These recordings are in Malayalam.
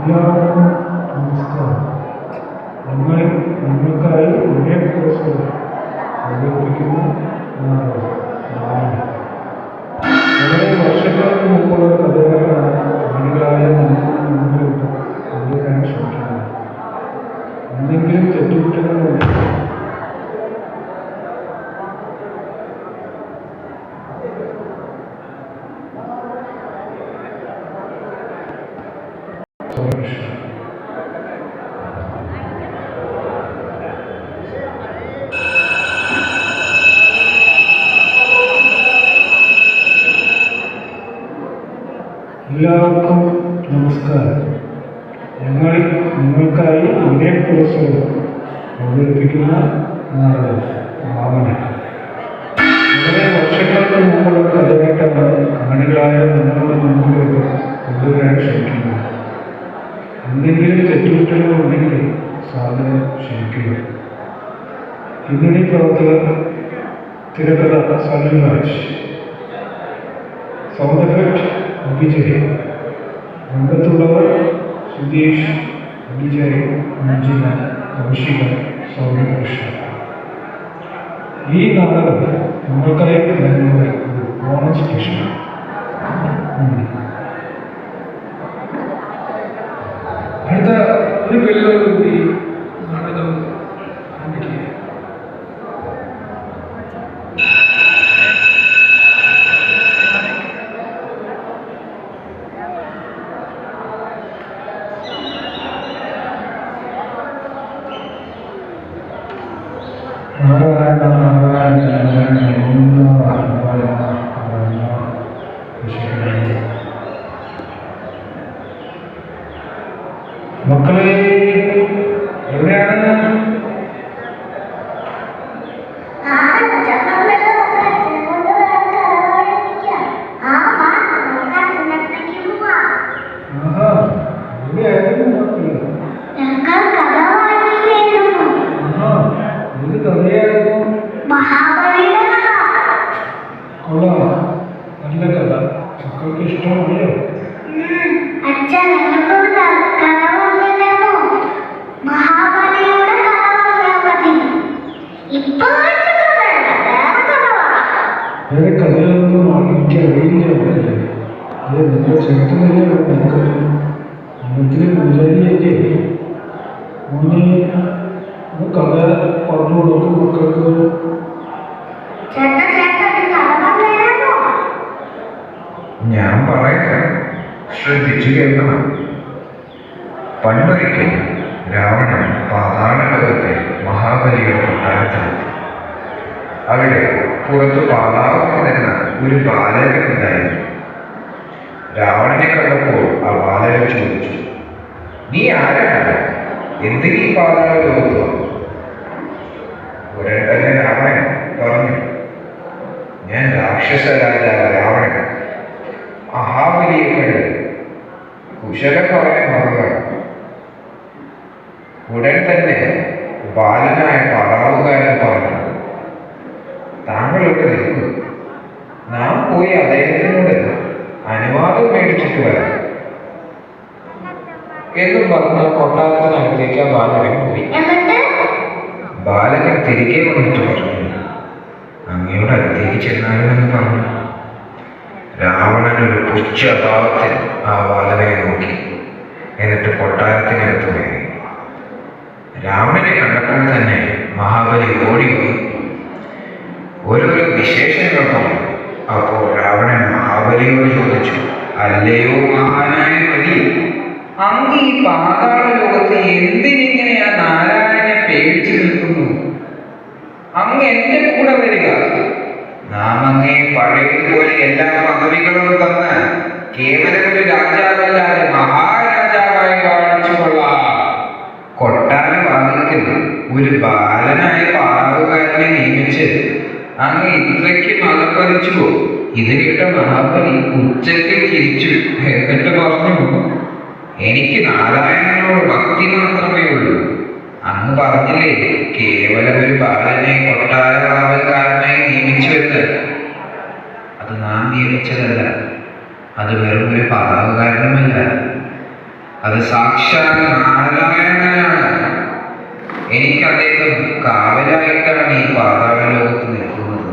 എല്ലാവർക്കും നമസ്കാരം. ഞങ്ങൾ നിങ്ങൾക്കായി ഒരേ കോഴ്സ് അവതരിപ്പിക്കുന്ന വളരെ വർഷങ്ങൾക്ക് മുമ്പുള്ള കഥകളാണ് മണികളായ മുന്നിലോട്ട് കൊണ്ടുവരാൻ ശ്രമിക്കുന്നത്. എന്തെങ്കിലും തെറ്റുകുറ്റങ്ങളുണ്ടെങ്കിൽ എല്ലാവർക്കും നമസ്കാരം. ഞങ്ങൾ നിങ്ങൾക്കായി ഒരേ കോഴ്സ് അവതരിപ്പിക്കുന്ന നാടകം ഭാവന. വളരെ വർഷങ്ങൾക്ക് മുമ്പുള്ള കഥയായിട്ടാണ് കാണികളായ നിങ്ങളുടെ മുമ്പിലേക്ക് കൊണ്ടുവരാൻ ശ്രമിക്കുന്നത്. എന്തെങ്കിലും തെറ്റുകുറ്റങ്ങളുണ്ടെങ്കിൽ സാധനം ക്ഷമിക്കുക. പിന്നണി പ്രവർത്തകർ തിരക്കഥ സലിം രാജ്, സൗണ്ട് എഫക്ട് വിജയ്, രംഗത്തുള്ളവർ സുധീഷ്, വിജയ്, മഞ്ജിന, കൗശിക, സൗമ്യകൃഷ്ണ. ഈ നാടകം നിങ്ങൾക്കായി ഞങ്ങളുടെ ഒരു ബോണസ് സ്റ്റേഷൻ. അടുത്ത ഒരു പേരിലൂടി നാടകം ആരംഭിക്കുക. മക്കളെ എവിടെയാണ്? നല്ല കഥ മക്കൾക്ക് ഇഷ്ടമായോ? വേറെ കഥകളൊന്നും എനിക്ക് അറിയില്ല. അത് നിങ്ങൾ ചേർത്തുന്നില്ല. നമുക്ക് മഠത്തിലെ പൂജാരിയൊക്കെ മോനെ കഥ പറഞ്ഞു കൊടുക്കും മക്കൾക്ക്. ഞാൻ പറയാം, ശ്രദ്ധിച്ചു കേൾക്കണം. പണ്ടൊരിക്കൽ രാവണൻ പാതാള ലോകത്തെ മഹാബലിയുടെ കൊട്ടാരത്തിലെത്തി. അവിടെ പുറത്ത് പാതാളം നിന്ന ഒരു ബാലകൻ ഉണ്ടായിരുന്നു. രാവണനെ കണ്ടപ്പോൾ ആ ബാലകൻ ചോദിച്ചു, നീ ആരാണ്? എന്തിനീ പാതാള ലോകത്ത് വന്നു? ഉടൻ തന്നെ രാവണൻ പറഞ്ഞു, ഞാൻ രാക്ഷസ രാജാവ് രാവണൻ. മഹാബലിയെ കണ്ട് കുശലം പറയാൻ മറന്നാണ്. ഉടൻ തന്നെ ബാലനായ പടാവുകാരൻ പറഞ്ഞു, താങ്കൾ ഇവിടെ നിൽക്കും, നാം പോയി അദ്ദേഹത്തിനോട് അനുവാദം മേടിച്ചിട്ട് വരാം എന്നും പറഞ്ഞ കൊട്ടാരത്തിനകത്തേക്ക് ആ ബാലകൻ പോയി. ബാലകൻ തിരികെ വന്നിട്ട് പറഞ്ഞു, അങ്ങയോട് അടുത്തേക്ക് ചെന്നാലുമെന്ന് പറഞ്ഞു. രാവണൻ ഒരു പുച്ഛഭാവത്തിൽ ആ ബാലകനെ നോക്കി. എന്നിട്ട് കൊട്ടാരത്തിനകത്ത് പോയി. രാവണനെ കണ്ടപ്പോൾ തന്നെ മഹാബലി ഓടിപ്പോയി ഓരോരോ വിശേഷങ്ങൾ പറഞ്ഞു. അപ്പോൾ രാവണൻ മഹാബലിയോട് ചോദിച്ചു, അല്ലയോ മഹാനായ ബലി, അങ്ങ് ഈ പാതാള ലോകത്ത് എന്തിനിങ്ങനെ ആ നാരായണനെ പേടിച്ചു നിൽക്കുന്നു? അങ്ങ് എന്റെ കൂടെ വരിക, നാം അങ്ങേ പഴയതുപോലെ എല്ലാ പദവികളും തന്ന് കേവലം ഒരു രാജാവല്ലാതെ മഹാരാജാവായി കാണിച്ചു കൊള്ളാം. കൊട്ടാര വാതിൽക്കൽ ഒരു ബാലനായ പാറാവുകാരനെ നിയമിച്ച് അങ്ങ് ഇത്രയ്ക്ക് മതപ്പതിച്ചു. ഇത് കേട്ട മഹാബലി ഉച്ചത്തിൽ ചിരിച്ചു. എന്നിട്ട് പറഞ്ഞു, എനിക്ക് നാരായണനോട് ഭക്തി മാത്രമേ ഉള്ളൂ. അങ്ങ് പറഞ്ഞില്ലേ കേവലം ഒരു ബാലനെ കൊട്ടാര കാവൽക്കാരനായി നിയമിച്ചുവെന്ന്. അത് നാം നിയമിച്ചതല്ല, അത് വെറും ഒരു പാവകാരണമല്ല. അത് സാക്ഷാൽ നാരായണനാണ്. എനിക്ക് അദ്ദേഹം കാവലായിട്ടാണ് ഈ പാതാള ലോകത്ത് നിൽക്കുന്നത്.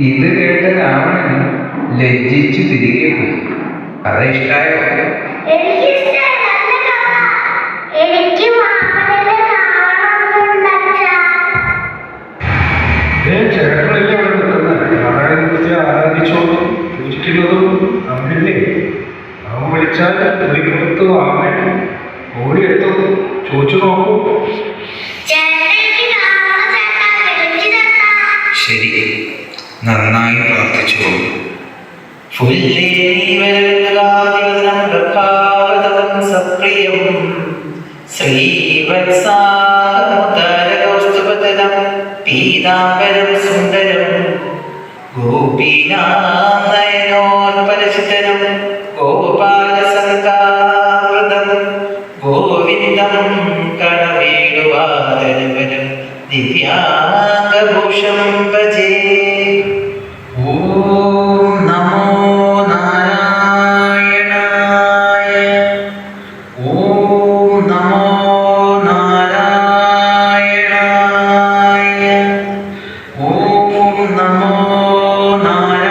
ഇത് കേട്ട രാവണൻ ലജ്ജിച്ചു തിരികെ പോയി. കഥ ഇഷ്ടായോ? ചേട്ടനല്ലേ അവിടെ നിൽക്കുന്നത്? നാരായണമൂർത്തിയെ ആരാധിച്ചോളും പൂജിക്കുന്നതും അവനല്ലേ? അവൻ വിളിച്ചാൽ ഒരു പുറത്ത് അവൻ ഓടിയെത്തും. ചോദിച്ചു നോക്കൂ. ശരി, നന്നായി പ്രാർത്ഥിച്ചു. പീതാംബരം സുന്ദരം ഗോപീനാനയനോൽപലചിതരം ഗോപാലസംകാവൃതം ഗോവിന്ദം കണവേണുവാദനവരം ദിവ്യാംഗഭൂഷം ഭജേ. ഓം നമോ നാരായണായ. ഓം നമോ നാരായണായ. ഓം നമോ നാരായണായ.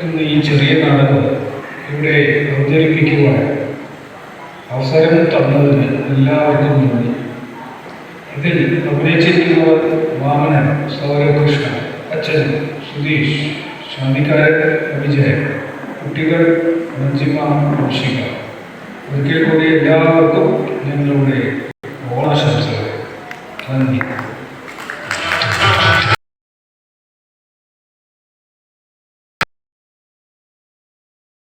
ഇന്ന് ഈ ചെറിയ നാടകം ഇവിടെ അവതരിപ്പിക്കുവാൻ അവസരം തന്നതിന് എല്ലാവർക്കും നന്ദി. ഇതിൽ അഭിനയിച്ചിരിക്കുന്നവർ വാമനൻ, സൗരകൃഷ്ണ, അച്ഛൻ സുധീഷ്, ശാന്തിക്കാരൻ വിജയൻ, കുട്ടികൾ നജിമ, ഋഷിക. ഒരിക്കൽ കൂടി എല്ലാ